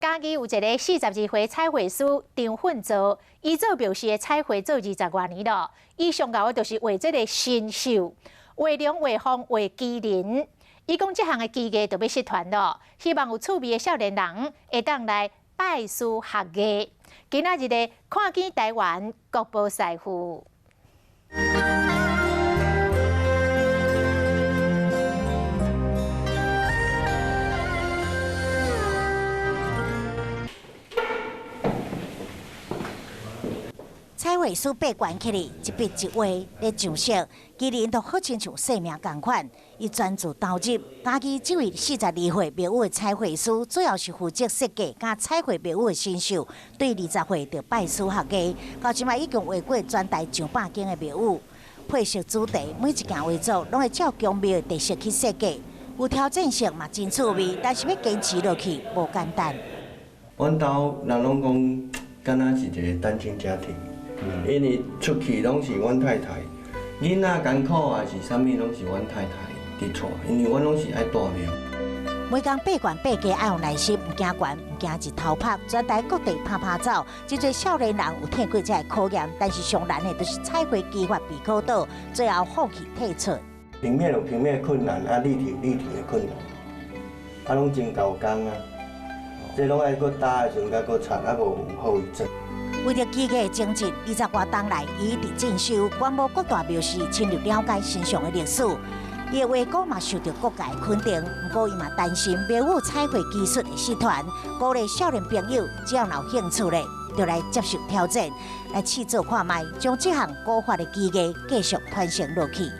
嘉义有一个42岁彩绘师张奋造，伊早表示彩绘做20多年了，伊上高的就是画这个新手，画龙画凤画机灵。伊讲这项的技艺就要失传了，希望有趣味的少年人会当来拜师学艺。今仔日的看见台湾国宝师傅。 彩绘师八关起哩，一笔一画咧上色，其人都好亲像生命同款。伊专注投入，嘉义这位42岁庙宇的彩绘师，主要是负责设计甲彩绘庙宇的新手。对20岁就拜师学艺，到即卖已经画过全台上百间的庙宇。配色主题每一件画作拢会照宫庙的特色去设计，有挑战性嘛真趣味，但是要坚持落去无简单。阮兜人拢讲，敢若是一个单亲家庭。 因为出去拢是阮太太，囡仔艰苦啊是啥物，拢是阮太太伫带，因为阮拢是爱带庙。每工8关8家爱有耐心，唔惊悬，唔惊一头拍，全台各地拍走。真侪少年人有听过这个考验，但是上难的就是彩绘技法被考倒，最后放弃退出。平面有平面的困难，啊立体的困难，啊拢真高工啊，这拢爱搁打的时阵，甲搁擦，啊无有后遗症。 为着技艺的精进，20多冬来伊一直进修，观摩各大庙寺，深入了解身上的历史。伊的画稿嘛受到各界肯定，不过伊嘛担心庙宇彩绘技术会失传，鼓励少年朋友只要有兴趣咧，就来接受挑战，来试做看卖，将这项古法的技艺继续传承落去。